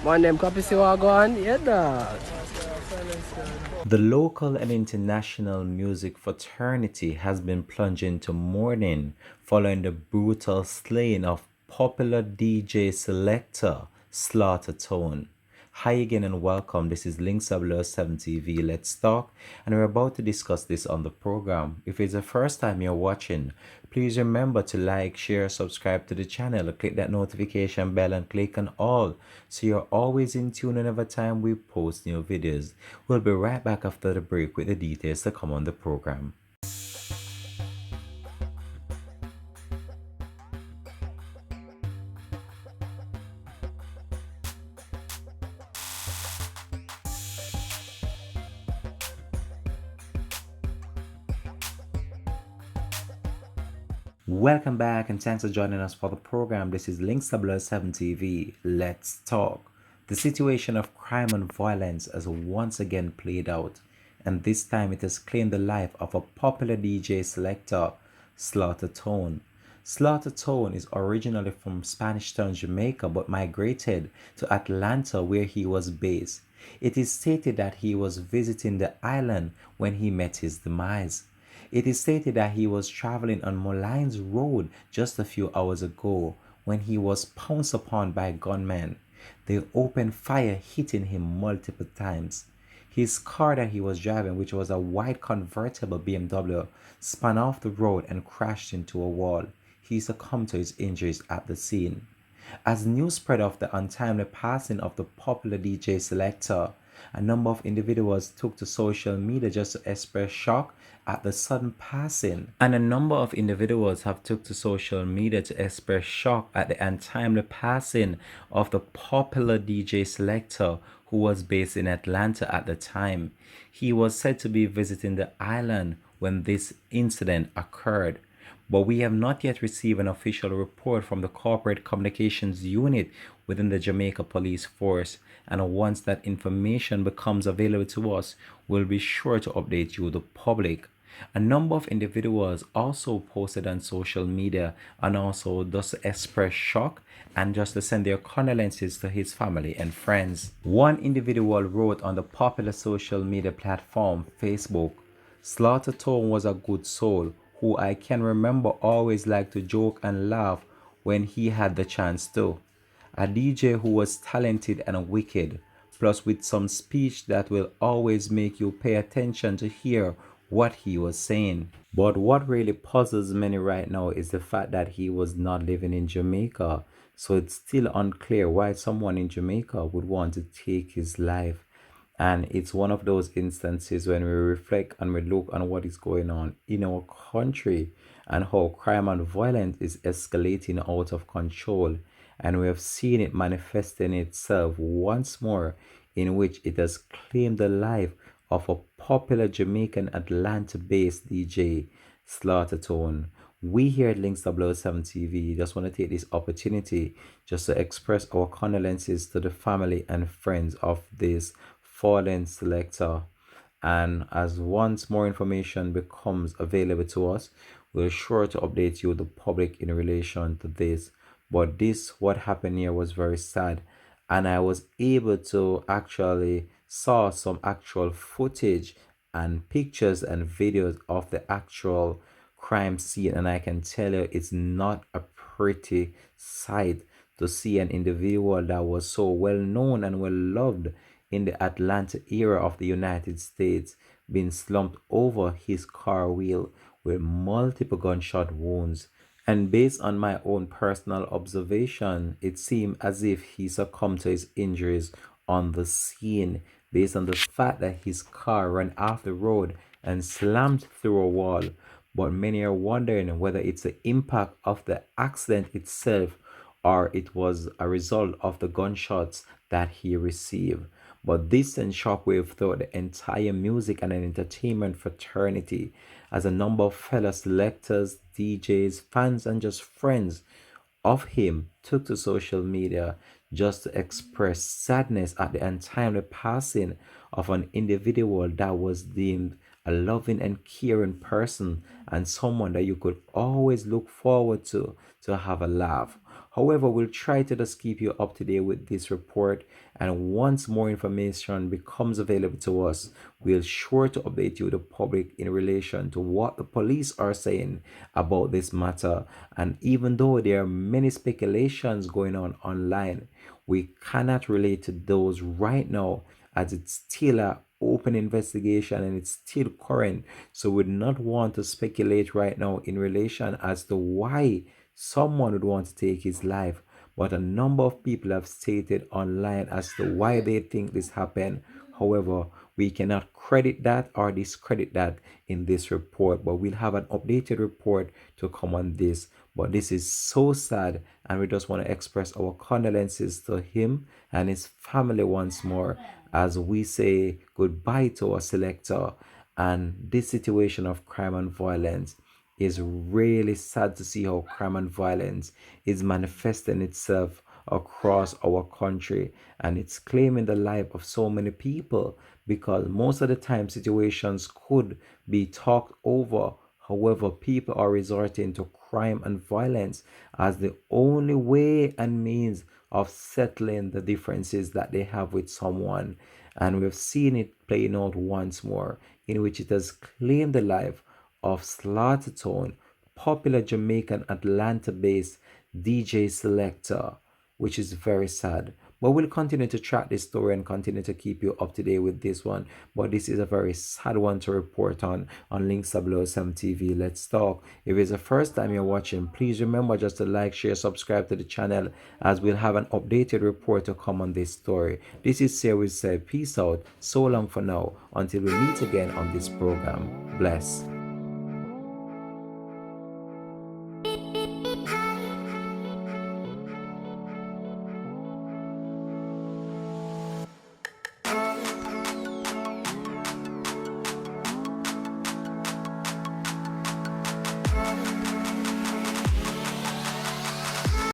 Man, them copy see what go on? Yeah, dog. The local and international music fraternity has been plunging to mourning following the brutal slaying of popular DJ selector Slaughter. Hi again and welcome. This is ll3d TV. Let's talk, and we're about to discuss this on the program. If it's the first time you're watching, please remember to like, share, subscribe to the channel, click that notification bell and click on all so you're always in tune whenever time we post new videos. We'll be right back after the break with the details to come on the program. Welcome back and thanks for joining us for the program. This is ll3d TV. Let's talk. The situation of crime and violence has once again played out, and this time it has claimed the life of a popular DJ selector, Slaughter. Slaughter is originally from Spanish Town, Jamaica, but migrated to Atlanta where he was based. It is stated that he was visiting the island when he met his demise. It is stated that he was traveling on Molynes Road just a few hours ago when he was pounced upon by gunmen. They opened fire, hitting him multiple times. His car that he was driving, which was a white convertible BMW, spun off the road and crashed into a wall. He succumbed to his injuries at the scene. As news spread of the untimely passing of the popular DJ selector, a number of individuals took to social media just to express shock at the sudden passing. And a number of individuals have took to social media to express shock at the untimely passing of the popular DJ selector who was based in Atlanta at the time. He was said to be visiting the island when this incident occurred, but we have not yet received an official report from the Corporate Communications Unit within the Jamaica Police Force, and once that information becomes available to us, we'll be sure to update you, the public. A number of individuals also posted on social media and also just express shock and just to send their condolences to his family and friends. One individual wrote on the popular social media platform Facebook, "Slaughter was a good soul who I can remember always liked to joke and laugh when he had the chance to. A DJ who was talented and wicked, plus with some speech that will always make you pay attention to hear what he was saying." But what really puzzles many right now is the fact that he was not living in Jamaica. So it's still unclear why someone in Jamaica would want to take his life. And it's one of those instances when we reflect and we look on what is going on in our country and how crime and violence is escalating out of control. And we have seen it manifesting itself once more, in which it has claimed the life of a popular Jamaican Atlanta-based DJ, Slaughter. We here at ll3d TV just want to take this opportunity just to express our condolences to the family and friends of this fallen selector. And as once more information becomes available to us, we're sure to update you, the public, in relation to this. But what happened here was very sad, and I was able to actually saw some actual footage and pictures and videos of the actual crime scene, and I can tell you it's not a pretty sight to see an individual that was so well known and well loved in the Atlanta area of the United States being slumped over his car wheel with multiple gunshot wounds. And based on my own personal observation, it seemed as if he succumbed to his injuries on the scene, based on the fact that his car ran off the road and slammed through a wall. But many are wondering whether it's the impact of the accident itself or it was a result of the gunshots that he received. But this sent shockwave throughout the entire music and entertainment fraternity, as a number of fellow selectors, DJs, fans, and just friends of him took to social media just to express sadness at the untimely passing of an individual that was deemed a loving and caring person and someone that you could always look forward to have a laugh. However, we'll try to just keep you up to date with this report, and once more information becomes available to us, we'll sure to update you, the public, in relation to what the police are saying about this matter. And even though there are many speculations going on online, we cannot relate to those right now, as it's still a open investigation and it's still current. So we would not want to speculate right now in relation as to why someone would want to take his life. But a number of people have stated online as to why they think this happened. However, we cannot credit that or discredit that in this report, but we'll have an updated report to come on this. But this is so sad, and we just want to express our condolences to him and his family once more as we say goodbye to our selector. And this situation of crime and violence is really sad to see how crime and violence is manifesting itself across our country, and it's claiming the life of so many people, because most of the time situations could be talked over. However, people are resorting to crime and violence as the only way and means of settling the differences that they have with someone. And we've seen it playing out once more, in which it has claimed the life of Slaughta, popular Jamaican Atlanta-based DJ selector, which is very sad. But we'll continue to track this story and continue to keep you up to date with this one. But this is a very sad one to report on Links WSM TV. Let's talk. If it's the first time you're watching, please remember just to like, share, subscribe to the channel, as we'll have an updated report to come on this story. This is Sarah said, peace out. So long for now. Until we meet again on this program. Bless.